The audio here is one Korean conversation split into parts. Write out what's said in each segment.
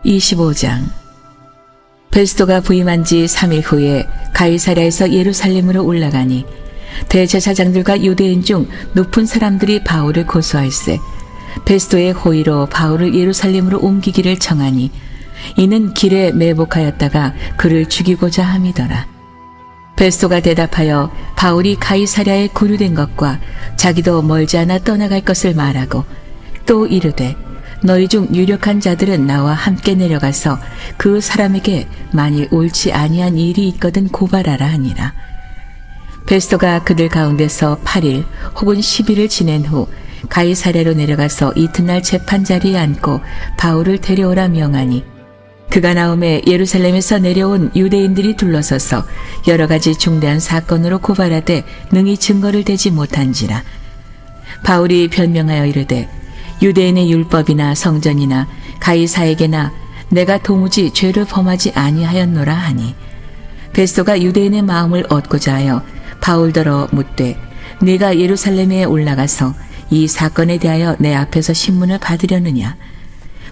(25장) 베스도가 부임한 지 3일 후에 가이사랴에서 예루살렘으로 올라가니 대제사장들과 유대인 중 높은 사람들이 바울을 고소할세 베스도의 호의로 바울을 예루살렘으로 옮기기를 청하니 이는 길에 매복하였다가 그를 죽이고자 함이더라. 베스도가 대답하여 바울이 가이사랴에 구류된 것과 자기도 멀지 않아 떠나갈 것을 말하고 또 이르되 너희 중 유력한 자들은 나와 함께 내려가서 그 사람에게 만일 옳지 아니한 일이 있거든 고발하라 하니라. 베스도가 그들 가운데서 8일 혹은 10일을 지낸 후 가이사랴로 내려가서 이튿날 재판 자리에 앉고 바울을 데려오라 명하니 그가 나오매 예루살렘에서 내려온 유대인들이 둘러서서 여러 가지 중대한 사건으로 고발하되 능히 증거를 대지 못한지라. 바울이 변명하여 이르되 유대인의 율법이나 성전이나 가이사에게나 내가 도무지 죄를 범하지 아니하였노라 하니 베스도가 유대인의 마음을 얻고자 하여 바울더러 묻되 네가 예루살렘에 올라가서 이 사건에 대하여 내 앞에서 신문을 받으려느냐.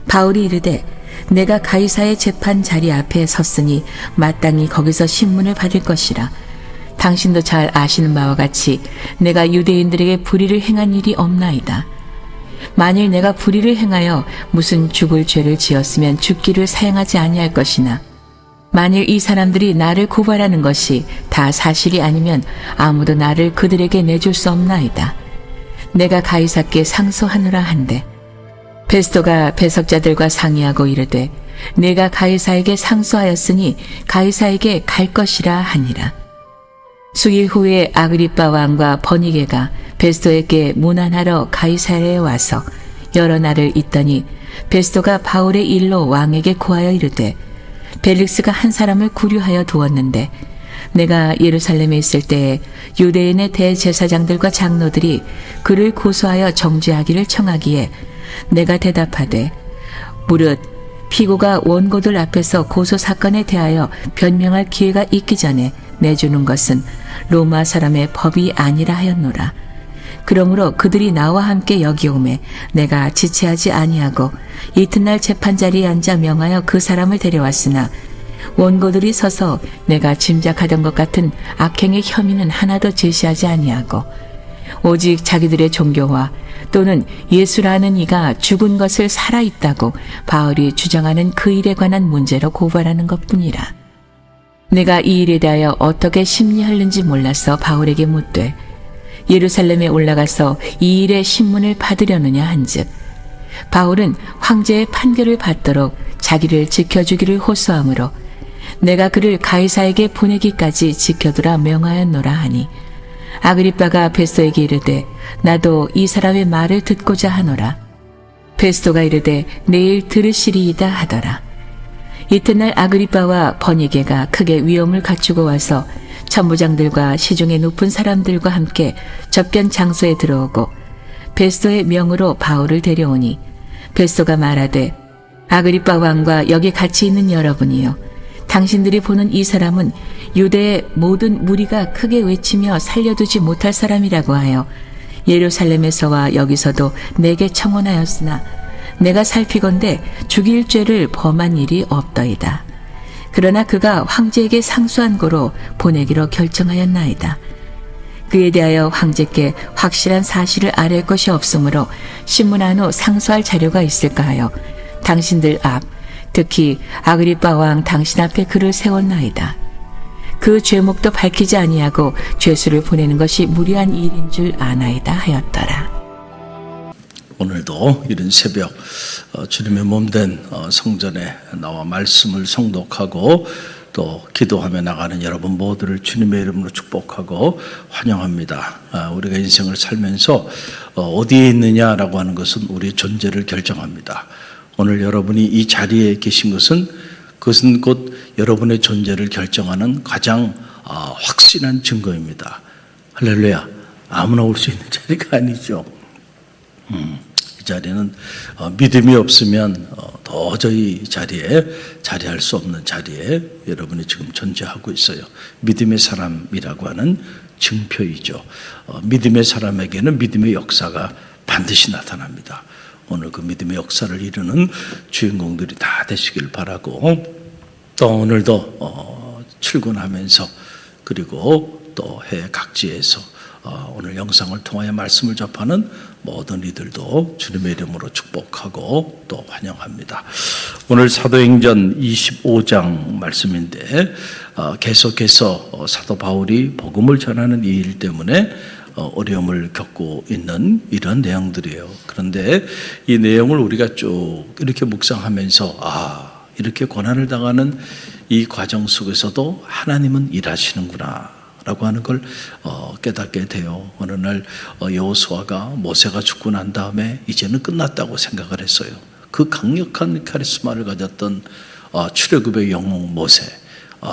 바울이 이르되 내가 가이사의 재판 자리 앞에 섰으니 마땅히 거기서 신문을 받을 것이라. 당신도 잘 아시는 바와 같이 내가 유대인들에게 불의를 행한 일이 없나이다. 만일 내가 불의를 행하여 무슨 죽을 죄를 지었으면 죽기를 사용하지 아니할 것이나 만일 이 사람들이 나를 고발하는 것이 다 사실이 아니면 아무도 나를 그들에게 내줄 수 없나이다. 내가 가이사께 상소하노라 한대 베스도가 배석자들과 상의하고 이르되 내가 가이사에게 상소하였으니 가이사에게 갈 것이라 하니라. 수일 후에 아그리빠 왕과 버니게가 베스도에게 문안하러 가이사랴에 와서 여러 날을 있더니 베스도가 바울의 일로 왕에게 고하여 이르되 벨릭스가 한 사람을 구류하여 두었는데 내가 예루살렘에 있을 때에 유대인의 대제사장들과 장로들이 그를 고소하여 정죄하기를 청하기에 내가 대답하되 무릇 피고가 원고들 앞에서 고소 사건에 대하여 변명할 기회가 있기 전에 내주는 것은 로마 사람의 법이 아니라 하였노라. 그러므로 그들이 나와 함께 여기 오매 내가 지체하지 아니하고 이튿날 재판 자리에 앉아 명하여 그 사람을 데려왔으나 원고들이 서서 내가 짐작하던 것 같은 악행의 혐의는 하나도 제시하지 아니하고 오직 자기들의 종교와 또는 예수라는 이가 죽은 것을 살아있다고 바울이 주장하는 그 일에 관한 문제로 고발하는 것뿐이라. 내가 이 일에 대하여 어떻게 심리하는지 몰라서 바울에게 묻되 예루살렘에 올라가서 이 일의 신문을 받으려느냐 한즉 바울은 황제의 판결을 받도록 자기를 지켜주기를 호소하므로 내가 그를 가이사에게 보내기까지 지켜두라 명하였노라 하니 아그리빠가 베스도에게 이르되 나도 이 사람의 말을 듣고자 하노라. 베스도가 이르되 내일 들으시리이다 하더라. 이튿날 아그리빠와 버니게가 크게 위엄을 갖추고 와서 천부장들과 시중의 높은 사람들과 함께 접견 장소에 들어오고 베스도의 명으로 바울을 데려오니 베스도가 말하되 아그리빠 왕과 여기 같이 있는 여러분이요 당신들이 보는 이 사람은 유대의 모든 무리가 크게 외치며 살려두지 못할 사람이라고 하여 예루살렘에서와 여기서도 내게 청원하였으나 내가 살피건대 죽일 죄를 범한 일이 없더이다. 그러나 그가 황제에게 상소한 고로 보내기로 결정하였나이다. 그에 대하여 황제께 확실한 사실을 아뢰 것이 없으므로 신문한 후 상소할 자료가 있을까 하여 당신들 앞 특히 아그리빠 왕 당신 앞에 그를 세웠나이다. 그 죄목도 밝히지 아니하고 죄수를 보내는 것이 무리한 일인 줄 아나이다 하였더라. 오늘도 이른 새벽 주님의 몸된 성전에 나와 말씀을 성독하고 또 기도하며 나가는 여러분 모두를 주님의 이름으로 축복하고 환영합니다. 우리가 인생을 살면서 어디에 있느냐라고 하는 것은 우리의 존재를 결정합니다. 오늘 여러분이 이 자리에 계신 것은 그것은 곧 여러분의 존재를 결정하는 가장 확실한 증거입니다. 할렐루야. 아무나 올 수 있는 자리가 아니죠. 이 자리는 믿음이 없으면 도저히 이 자리에 자리할 수 없는 자리에 여러분이 지금 존재하고 있어요. 믿음의 사람이라고 하는 증표이죠. 믿음의 사람에게는 믿음의 역사가 반드시 나타납니다. 오늘 그 믿음의 역사를 이루는 주인공들이 다 되시길 바라고, 또 오늘도 출근하면서 그리고 또 해외 각지에서 오늘 영상을 통하여 말씀을 접하는 모든 이들도 주님의 이름으로 축복하고 또 환영합니다. 오늘 사도행전 25장 말씀인데 계속해서 사도 바울이 복음을 전하는 이 일 때문에 어려움을 겪고 있는 이런 내용들이에요. 그런데 이 내용을 우리가 쭉 이렇게 묵상하면서 이렇게 고난을 당하는 이 과정 속에서도 하나님은 일하시는구나 라고 하는 걸 깨닫게 돼요. 어느 날 여호수아가 모세가 죽고 난 다음에 이제는 끝났다고 생각을 했어요. 그 강력한 카리스마를 가졌던 출애굽의 영웅 모세,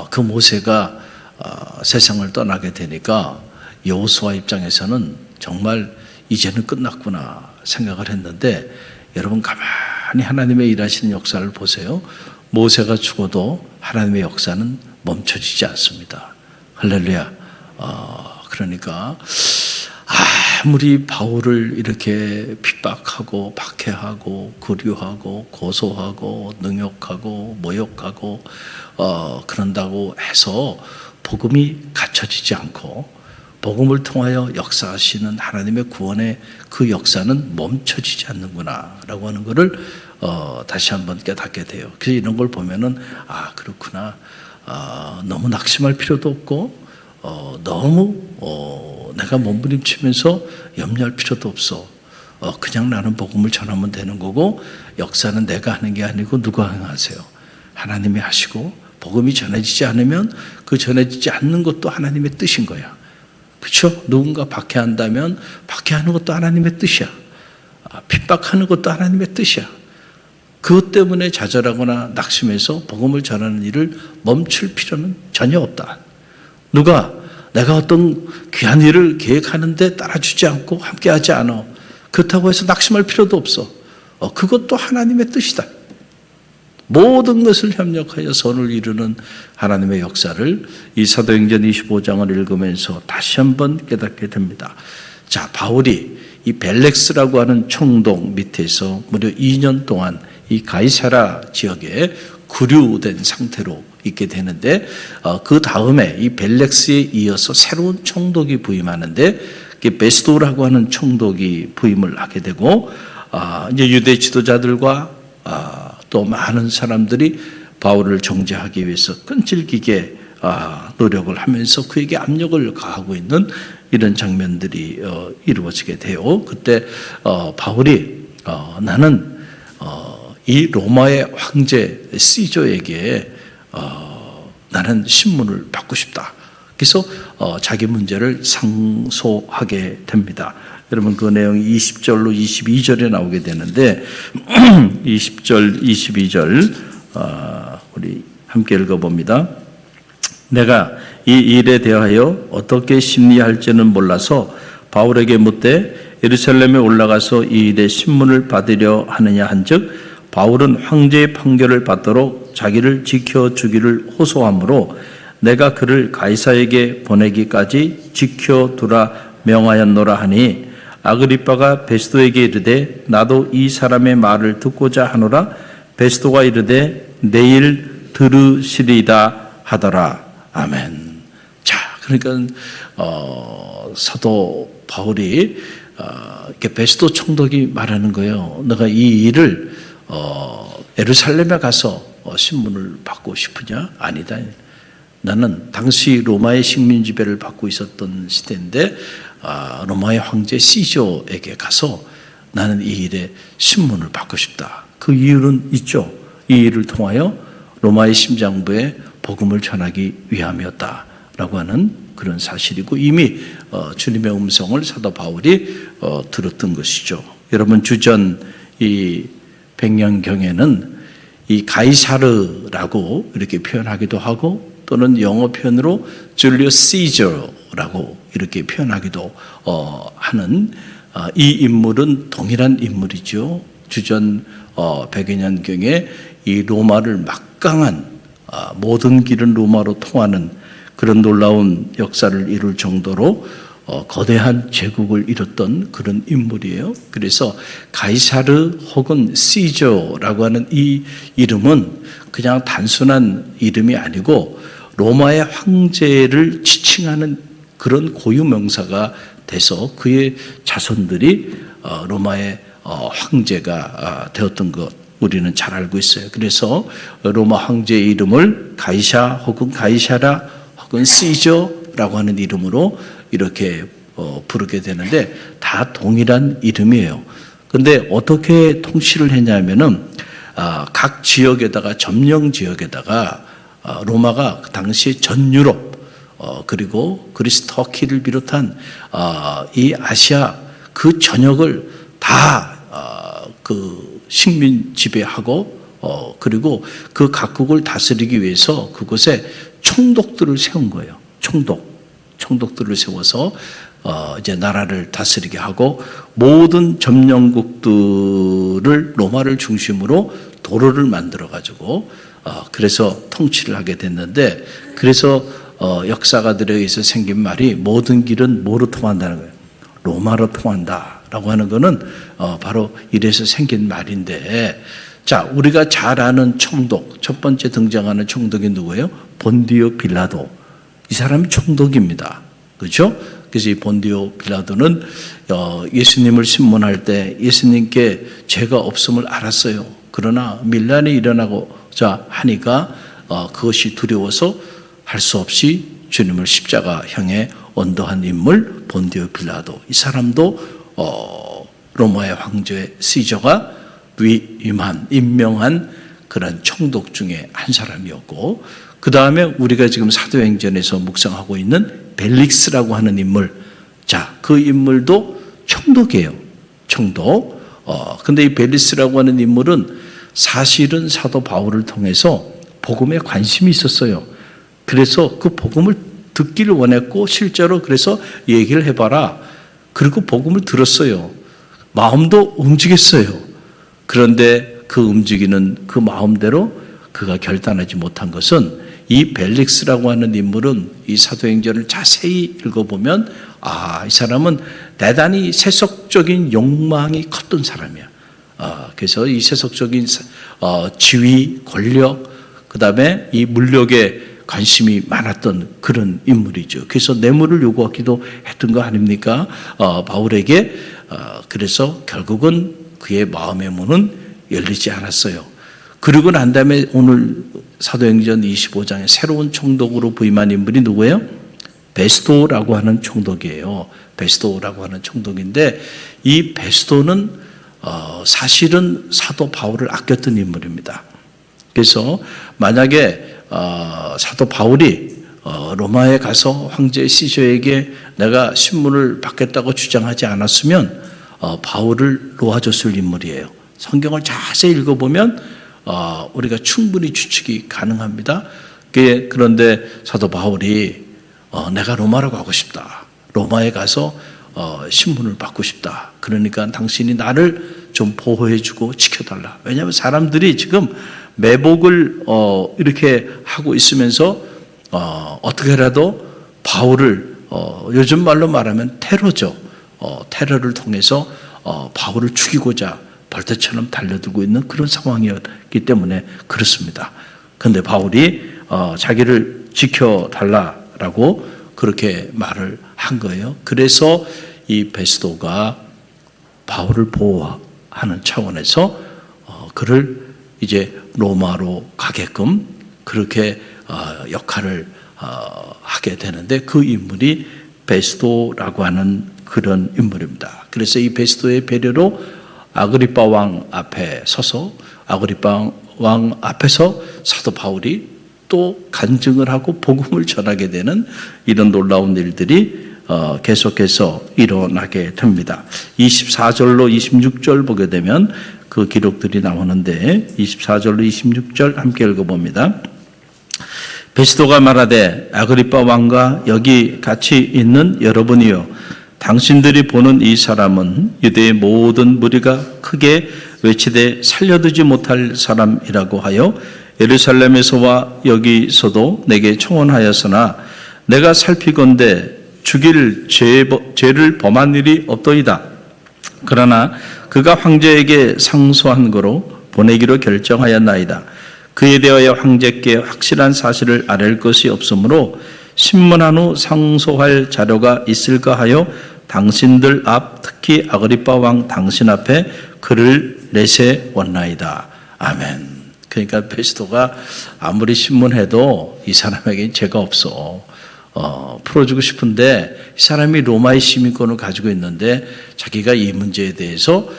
그 모세가 세상을 떠나게 되니까 여호수아 입장에서는 정말 이제는 끝났구나 생각을 했는데, 여러분 가만히 하나님의 일하시는 역사를 보세요. 모세가 죽어도 하나님의 역사는 멈춰지지 않습니다. 할렐루야. 그러니까 아무리 바울을 이렇게 핍박하고 박해하고 고류하고 고소하고 능욕하고 모욕하고 그런다고 해서 복음이 갖춰지지 않고 복음을 통하여 역사하시는 하나님의 구원의 그 역사는 멈춰지지 않는구나 라고 하는 것을 다시 한번 깨닫게 돼요. 그래서 이런 걸 보면은 그렇구나, 너무 낙심할 필요도 없고 너무 내가 몸부림치면서 염려할 필요도 없어. 그냥 나는 복음을 전하면 되는 거고, 역사는 내가 하는 게 아니고 누가 행하세요? 하나님이 하시고, 복음이 전해지지 않으면 그 전해지지 않는 것도 하나님의 뜻인 거야. 그렇죠? 누군가 박해한다면 박해하는 것도 하나님의 뜻이야. 핍박하는 것도 하나님의 뜻이야. 그것 때문에 좌절하거나 낙심해서 복음을 전하는 일을 멈출 필요는 전혀 없다. 누가 내가 어떤 귀한 일을 계획하는데 따라주지 않고 함께하지 않아, 그렇다고 해서 낙심할 필요도 없어. 그것도 하나님의 뜻이다. 모든 것을 협력하여 선을 이루는 하나님의 역사를 이 사도행전 25장을 읽으면서 다시 한번 깨닫게 됩니다. 자, 바울이 이 벨렉스라고 하는 총독 밑에서 무려 2년 동안 이 가이사라 지역에 구류된 상태로 있게 되는데, 그 다음에 이 벨렉스에 이어서 새로운 총독이 부임하는데, 베스도라고 하는 총독이 부임을 하게 되고, 이제 유대 지도자들과 또 많은 사람들이 바울을 정죄하기 위해서 끈질기게 노력을 하면서 그에게 압력을 가하고 있는 이런 장면들이 이루어지게 돼요. 그때 바울이 나는 이 로마의 황제 시저에게 나는 신문을 받고 싶다. 그래서 자기 문제를 상소하게 됩니다. 여러분 그 내용이 20절로 22절에 나오게 되는데 20절, 22절 우리 함께 읽어봅니다. 내가 이 일에 대하여 어떻게 심리할지는 몰라서 바울에게 묻되 예루살렘에 올라가서 이 일에 신문을 받으려 하느냐 한즉 바울은 황제의 판결을 받도록 자기를 지켜주기를 호소하므로 내가 그를 가이사에게 보내기까지 지켜두라 명하였노라 하니 아그리빠가 베스도에게 이르되 나도 이 사람의 말을 듣고자 하노라. 베스도가 이르되 내일 들으시리다 하더라. 아멘. 자, 그러니까 사도 바울이 이렇게 베스도 총독이 말하는 거예요. 내가 이 일을 예루살렘에 가서 신문을 받고 싶으냐? 아니다. 나는 당시 로마의 식민 지배를 받고 있었던 시대인데 로마의 황제 시조에게 가서 나는 이 일에 신문을 받고 싶다. 그 이유는 있죠. 이 일을 통하여 로마의 심장부에 복음을 전하기 위함이었다라고 하는 그런 사실이고 이미 주님의 음성을 사도 바울이 들었던 것이죠. 여러분 주전 이 100년경에는 이 가이사르라고 이렇게 표현하기도 하고 또는 영어 표현으로 줄리어스 시저라고 이렇게 표현하기도 하는 이 인물은 동일한 인물이죠. 주전 100여 년경에 이 로마를 막강한 모든 길은 로마로 통하는 그런 놀라운 역사를 이룰 정도로 거대한 제국을 이뤘던 그런 인물이에요. 그래서 가이사르 혹은 시저라고 하는 이 이름은 그냥 단순한 이름이 아니고 로마의 황제를 지칭하는 그런 고유명사가 돼서 그의 자손들이 로마의 황제가 되었던 것 우리는 잘 알고 있어요. 그래서 로마 황제의 이름을 가이사 혹은 가이사라 혹은 시저라고 하는 이름으로 이렇게 부르게 되는데 다 동일한 이름이에요. 근데 어떻게 통치를 했냐면은 각 지역에다가 점령 지역에다가 로마가 그 당시 전 유럽 그리고 그리스 터키를 비롯한 이 아시아 그 전역을 다 그 식민 지배하고 그리고 그 각국을 다스리기 위해서 그곳에 총독들을 세운 거예요. 총독들을 세워서 이제 나라를 다스리게 하고 모든 점령국들을 로마를 중심으로 도로를 만들어 가지고 그래서 통치를 하게 됐는데 그래서 역사가들에 의해서 생긴 말이 모든 길은 뭐로 통한다는 거예요. 로마로 통한다라고 하는 거는 바로 이래서 생긴 말인데 자 우리가 잘 아는 총독 첫 번째 등장하는 총독이 누구예요? 본디오 빌라도 이 사람이 총독입니다. 그렇죠? 그래서 이 본디오 빌라도는 예수님을 신문할 때 예수님께 죄가 없음을 알았어요. 그러나 밀란이 일어나고자 하니까 그것이 두려워서 할 수 없이 주님을 십자가 향해 언도한 인물 본디오 빌라도 이 사람도 로마의 황제 시저가 임명한 그런 총독 중에 한 사람이었고 그 다음에 우리가 지금 사도행전에서 묵상하고 있는 벨릭스라고 하는 인물 자, 그 인물도 총독이에요. 총독. 근데 이 벨릭스라고 하는 인물은 사실은 사도 바울을 통해서 복음에 관심이 있었어요. 그래서 그 복음을 듣기를 원했고 실제로 그래서 얘기를 해봐라. 그리고 복음을 들었어요. 마음도 움직였어요. 그런데 그 움직이는 그 마음대로 그가 결단하지 못한 것은 이 벨릭스라고 하는 인물은 이 사도행전을 자세히 읽어보면 이 사람은 대단히 세속적인 욕망이 컸던 사람이야. 그래서 이 세속적인 지위, 권력, 그 다음에 이 물력에 관심이 많았던 그런 인물이죠. 그래서 뇌물을 요구하기도 했던 거 아닙니까? 바울에게 그래서 결국은 그의 마음의 문은 열리지 않았어요. 그러고 난 다음에 오늘 사도행전 25장에 새로운 총독으로 부임한 인물이 누구예요? 베스도라고 하는 총독이에요. 베스도라고 하는 총독인데 이 베스도는 사실은 사도 바울을 아꼈던 인물입니다. 그래서 만약에 사도 바울이 로마에 가서 황제 시저에게 내가 신문을 받겠다고 주장하지 않았으면 바울을 놓아줬을 인물이에요. 성경을 자세히 읽어보면 우리가 충분히 추측이 가능합니다. 그런데 사도 바울이 내가 로마로 가고 싶다. 로마에 가서 신문을 받고 싶다. 그러니까 당신이 나를 좀 보호해주고 지켜달라. 왜냐하면 사람들이 지금 매복을 이렇게 하고 있으면서 어떻게라도 바울을 요즘 말로 말하면 테러죠. 테러를 통해서 바울을 죽이고자 벌떼처럼 달려들고 있는 그런 상황이었기 때문에 그렇습니다. 그런데 바울이 자기를 지켜달라라고 그렇게 말을 한 거예요. 그래서 이 베스도가 바울을 보호하는 차원에서 그를 이제 로마로 가게끔 그렇게 역할을 하게 되는데 그 인물이 베스도라고 하는 그런 인물입니다. 그래서 이 베스도의 배려로 아그리빠 왕 앞에 서서 아그리빠 왕 앞에서 사도 바울이 또 간증을 하고 복음을 전하게 되는 이런 놀라운 일들이 계속해서 일어나게 됩니다. 24절로 26절 보게 되면 그 기록들이 나오는데 24절로 26절 함께 읽어봅니다. 베스도가 말하되 아그리빠 왕과 여기 같이 있는 여러분이요 당신들이 보는 이 사람은 유대의 모든 무리가 크게 외치되 살려두지 못할 사람이라고 하여 예루살렘에서와 여기서도 내게 청원하였으나 내가 살피건대 죽일 죄를 범한 일이 없더이다. 그러나 그가 황제에게 상소한 거로 보내기로 결정하였나이다. 그에 대하여 황제께 확실한 사실을 아랠 것이 없으므로 신문한 후 상소할 자료가 있을까 하여 당신들 앞, 특히 아그리빠 왕 당신 앞에 글을 내세웠나이다. 아멘. 그러니까 베스토가 아무리 신문해도 이 사람에게 죄가 없어. 풀어주고 싶은데 이 사람이 로마의 시민권을 가지고 있는데 자기가 이 문제에 대해서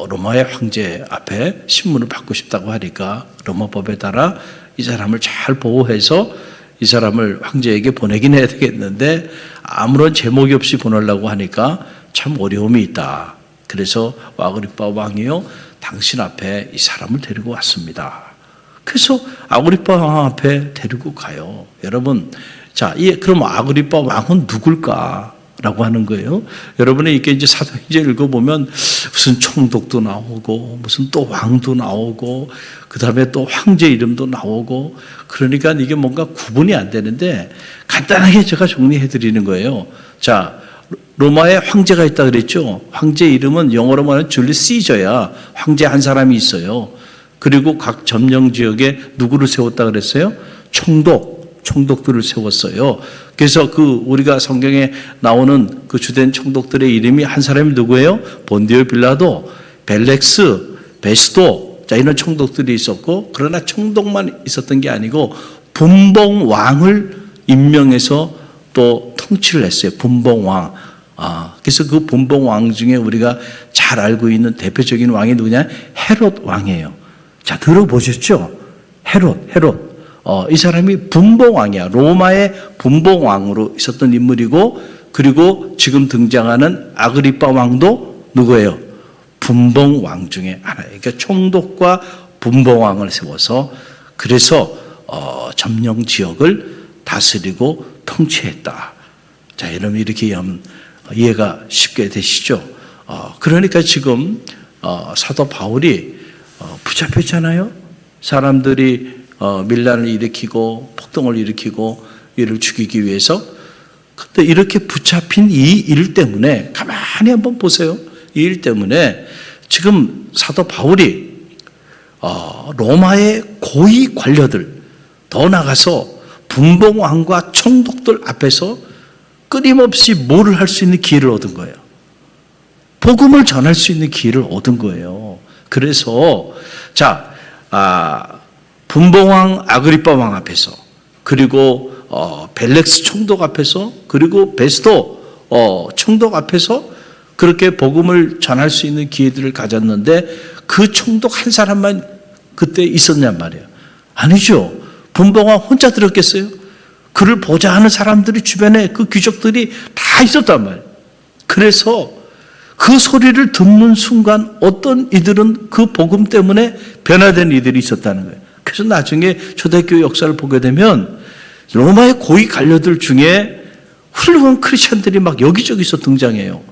로마의 황제 앞에 신문을 받고 싶다고 하니까 로마법에 따라 이 사람을 잘 보호해서 이 사람을 황제에게 보내긴 해야 되겠는데 아무런 제목이 없이 보내려고 하니까 참 어려움이 있다. 그래서 아그리빠 왕이요, 당신 앞에 이 사람을 데리고 왔습니다. 그래서 아그리빠 왕 앞에 데리고 가요. 여러분, 자, 그럼 아그리빠 왕은 누굴까? 라고 하는 거예요. 여러분이 이렇게 이제 사도행전 읽어보면 무슨 총독도 나오고 무슨 또 왕도 나오고 그 다음에 또 황제 이름도 나오고 그러니까 이게 뭔가 구분이 안 되는데 간단하게 제가 정리해 드리는 거예요. 자, 로마에 황제가 있다 그랬죠. 황제 이름은 영어로 말하면 줄리스 시저야. 황제 한 사람이 있어요. 그리고 각 점령 지역에 누구를 세웠다 그랬어요? 총독들을 세웠어요. 그래서 우리가 성경에 나오는 그 주된 총독들의 이름이 한 사람이 누구예요? 본디오 빌라도, 벨렉스, 베스도, 자, 이런 총독들이 있었고, 그러나 총독만 있었던 게 아니고 분봉왕을 임명해서 또 통치를 했어요. 분봉왕. 그래서 그 분봉왕 중에 우리가 잘 알고 있는 대표적인 왕이 누구냐? 헤롯 왕이에요. 자, 들어보셨죠? 헤롯. 이 사람이 분봉왕이야. 로마의 분봉왕으로 있었던 인물이고, 그리고 지금 등장하는 아그리빠 왕도 누구예요? 분봉왕 중에 하나예요. 그러니까 총독과 분봉왕을 세워서 그래서 점령 지역을 다스리고 통치했다. 자, 여러분 이렇게 하면 이해가 쉽게 되시죠? 그러니까 지금 사도 바울이 붙잡혔잖아요. 사람들이 밀란을 일으키고 폭동을 일으키고 이를 죽이기 위해서. 근데 이렇게 붙잡힌 이 일 때문에 가만히 한번 보세요. 이 일 때문에 지금 사도 바울이 로마의 고위 관료들, 더 나가서 분봉왕과 총독들 앞에서 끊임없이 뭐를 할 수 있는 기회를 얻은 거예요. 복음을 전할 수 있는 기회를 얻은 거예요. 그래서 자, 분봉왕 아그리빠 왕 앞에서, 그리고 벨렉스 총독 앞에서, 그리고 베스도 총독 앞에서 그렇게 복음을 전할 수 있는 기회들을 가졌는데 그 총독 한 사람만 그때 있었냔 말이에요. 아니죠. 분봉왕 혼자 들었겠어요? 그를 보자 하는 사람들이 주변에 그 귀족들이 다 있었단 말이에요. 그래서 그 소리를 듣는 순간 어떤 이들은 그 복음 때문에 변화된 이들이 있었다는 거예요. 그래서 나중에 초대교회 역사를 보게 되면 로마의 고위 관료들 중에 훌륭한 크리스천들이 막 여기저기서 등장해요.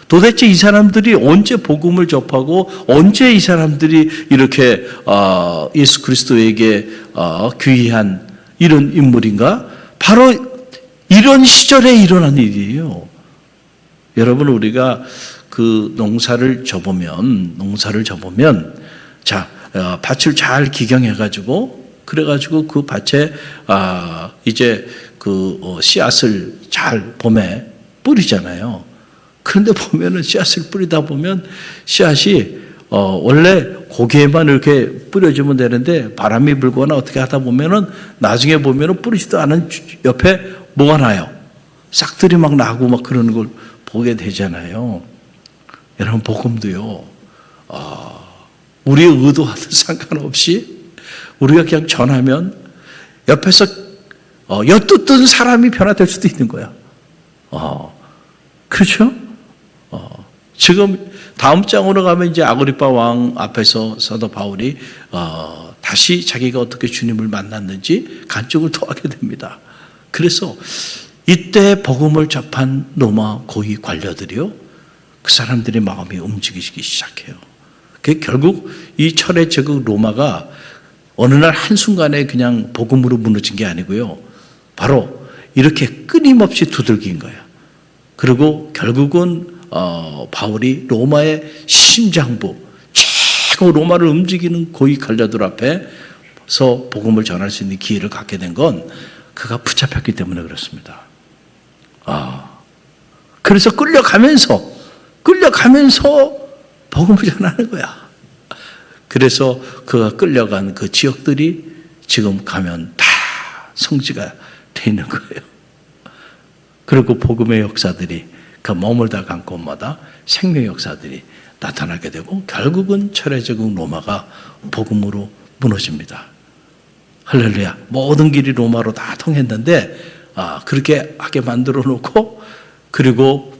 도대체 이 사람들이 언제 복음을 접하고 언제 이 사람들이 이렇게 예수 그리스도에게 귀한 이런 인물인가? 바로 이런 시절에 일어난 일이에요. 여러분, 우리가 그 농사를 접으면 자, 밭을 잘 기경해가지고 그래가지고 그 밭에 이제 그 씨앗을 잘 봄에 뿌리잖아요. 그런데 보면은 씨앗을 뿌리다 보면 씨앗이 원래 고기에만 이렇게 뿌려주면 되는데 바람이 불거나 어떻게 하다 보면은 나중에 보면은 뿌리지도 않은 옆에 뭐가 나요? 싹들이 막 나고 막 그러는 걸 보게 되잖아요. 여러분, 복음도요. 우리의 의도와도 상관없이 우리가 그냥 전하면 옆에서 엿듣던 사람이 변화될 수도 있는 거야. 그렇죠? 지금 다음 장으로 가면 이제 아그리빠 왕 앞에서 사도 바울이 다시 자기가 어떻게 주님을 만났는지 간증을 토하게 됩니다. 그래서 이때 복음을 접한 로마 고위 관료들이요, 그 사람들의 마음이 움직이기 시작해요. 결국 이 철의 제국 로마가 어느 날 한순간에 그냥 복음으로 무너진 게 아니고요, 바로 이렇게 끊임없이 두들긴 거예요. 그리고 결국은 바울이 로마의 심장부, 최고 로마를 움직이는 고위 관료들 앞에서 복음을 전할 수 있는 기회를 갖게 된 건 그가 붙잡혔기 때문에 그렇습니다. 그래서 끌려가면서 복음을 전하는 거야. 그래서 그가 끌려간 그 지역들이 지금 가면 다 성지가 돼 있는 거예요. 그리고 복음의 역사들이 그 머물다 간 곳마다 생명의 역사들이 나타나게 되고 결국은 철회제국 로마가 복음으로 무너집니다. 할렐루야. 모든 길이 로마로 다 통했는데 그렇게 하게 만들어 놓고 그리고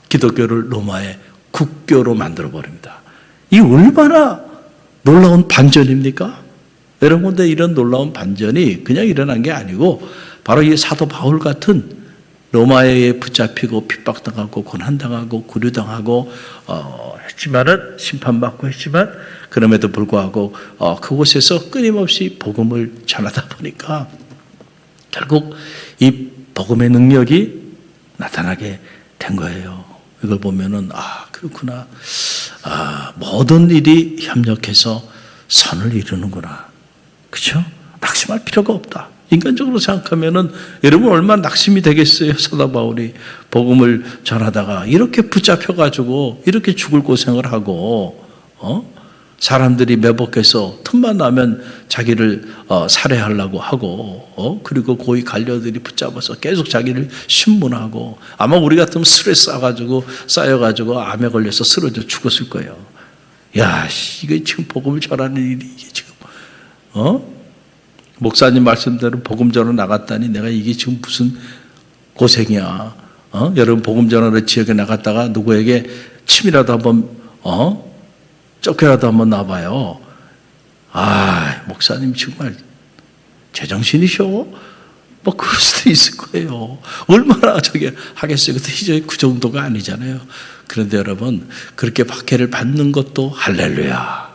기독교를 로마의 국교로 만들어 버립니다. 이 얼마나 놀라운 반전입니까? 여러분들 이런 놀라운 반전이 그냥 일어난 게 아니고 바로 이 사도 바울 같은 로마에 붙잡히고 핍박당하고 고난당하고 구류당하고 했지만은 심판받고 했지만 그럼에도 불구하고 그곳에서 끊임없이 복음을 전하다 보니까 결국 이 복음의 능력이 나타나게 된 거예요. 이걸 보면은 그렇구나. 모든 일이 협력해서 선을 이루는구나. 그렇죠? 낙심할 필요가 없다. 인간적으로 생각하면은 여러분 얼마나 낙심이 되겠어요. 사도 바울이 복음을 전하다가 이렇게 붙잡혀가지고 이렇게 죽을 고생을 하고 사람들이 매복해서 틈만 나면 자기를 살해하려고 하고 그리고 고위 관료들이 붙잡아서 계속 자기를 신문하고 아마 우리 같으면 스트레스 쌓여가지고 암에 걸려서 쓰러져 죽었을 거예요. 야, 이게 지금 복음을 전하는 일이 이게 지금 목사님 말씀대로 복음 전하러 나갔다니 내가 이게 지금 무슨 고생이야. 여러분 복음 전하러 지역에 나갔다가 누구에게 침이라도 한번 쫓겨라도 한번 놔봐요. 목사님 정말 제정신이셔? 뭐 그럴 수도 있을 거예요. 얼마나 저게 하겠어요. 근데 이제 그 정도가 아니잖아요. 그런데 여러분 그렇게 박해를 받는 것도 할렐루야.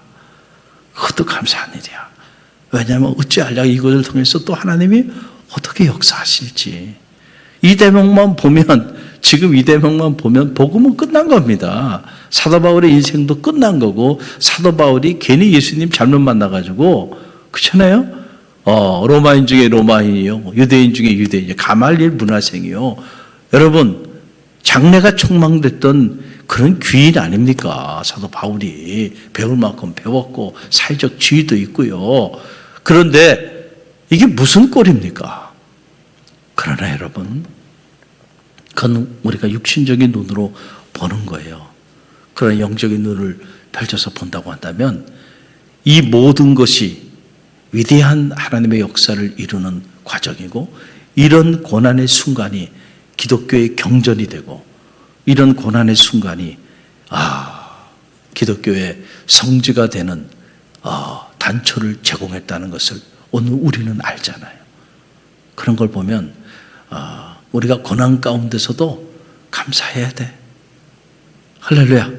그것도 감사한 일이야. 왜냐하면 어찌하랴 이것을 통해서 또 하나님이 어떻게 역사하실지. 이 대목만 보면 지금 이 대목만 보면 복음은 끝난 겁니다. 사도 바울의 인생도 끝난 거고 사도 바울이 괜히 예수님 잘못 만나가지고 그렇잖아요. 로마인 중에 로마인이요, 유대인 중에 유대인이요, 가말리엘 문화생이요. 여러분 장래가 촉망됐던 그런 귀인 아닙니까? 사도 바울이 배울 만큼 배웠고 사회적 지위도 있고요. 그런데 이게 무슨 꼴입니까? 그러나 여러분 그건 우리가 육신적인 눈으로 보는 거예요. 그런 영적인 눈을 펼쳐서 본다고 한다면 이 모든 것이 위대한 하나님의 역사를 이루는 과정이고 이런 고난의 순간이 기독교의 경전이 되고 이런 고난의 순간이 기독교의 성지가 되는 단초를 제공했다는 것을 오늘 우리는 알잖아요. 그런 걸 보면 우리가 고난 가운데서도 감사해야 돼. 할렐루야.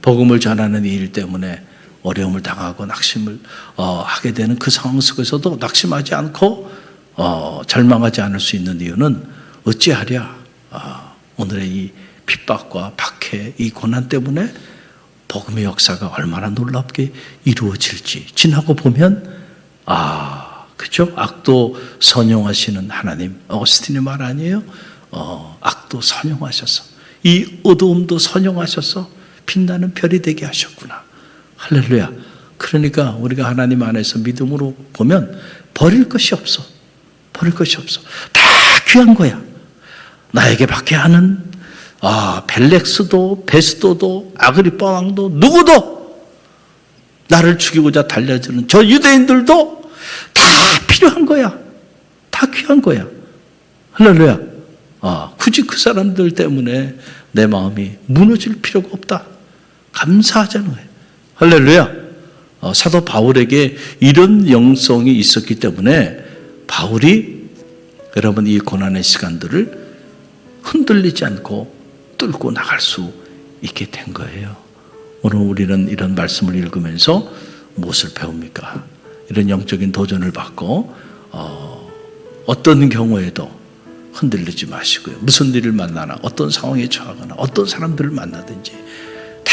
복음을 전하는 일 때문에 어려움을 당하고 낙심을 하게 되는 그 상황 속에서도 낙심하지 않고 절망하지 않을 수 있는 이유는 어찌하랴 오늘의 이 핍박과 박해, 이 고난 때문에 복음의 역사가 얼마나 놀랍게 이루어질지 지나고 보면 그렇죠? 악도 선용하시는 하나님, 어거스틴의 말 아니에요? 악도 선용하셔서 이 어두움도 선용하셔서 빛나는 별이 되게 하셨구나. 할렐루야. 그러니까 우리가 하나님 안에서 믿음으로 보면 버릴 것이 없어. 버릴 것이 없어. 다 귀한 거야. 나에게 박해하는 벨렉스도 베스도도 아그리빠 왕도 누구도 나를 죽이고자 달려드는 저 유대인들도 다 필요한 거야. 다 귀한 거야. 할렐루야. 굳이 그 사람들 때문에 내 마음이 무너질 필요가 없다. 감사하자는 거예요. 할렐루야. 사도 바울에게 이런 영성이 있었기 때문에 바울이 여러분 이 고난의 시간들을 흔들리지 않고 뚫고 나갈 수 있게 된 거예요. 오늘 우리는 이런 말씀을 읽으면서 무엇을 배웁니까? 이런 영적인 도전을 받고 어떤 경우에도 흔들리지 마시고요. 무슨 일을 만나나 어떤 상황에 처하거나 어떤 사람들을 만나든지 다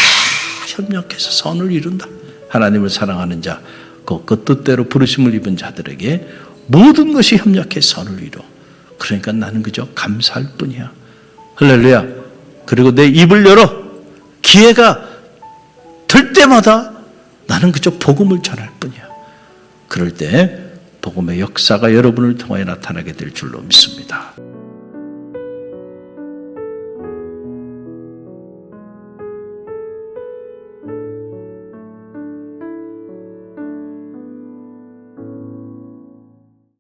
협력해서 선을 이룬다. 하나님을 사랑하는 자, 그 뜻대로 부르심을 입은 자들에게 모든 것이 협력해 선을 이뤄. 그러니까 나는 그저 감사할 뿐이야. 할렐루야. 그리고 내 입을 열어 기회가 될 때마다 나는 그저 복음을 전할 뿐이야. 그럴 때 복음의 역사가 여러분을 통하여 나타나게 될 줄로 믿습니다.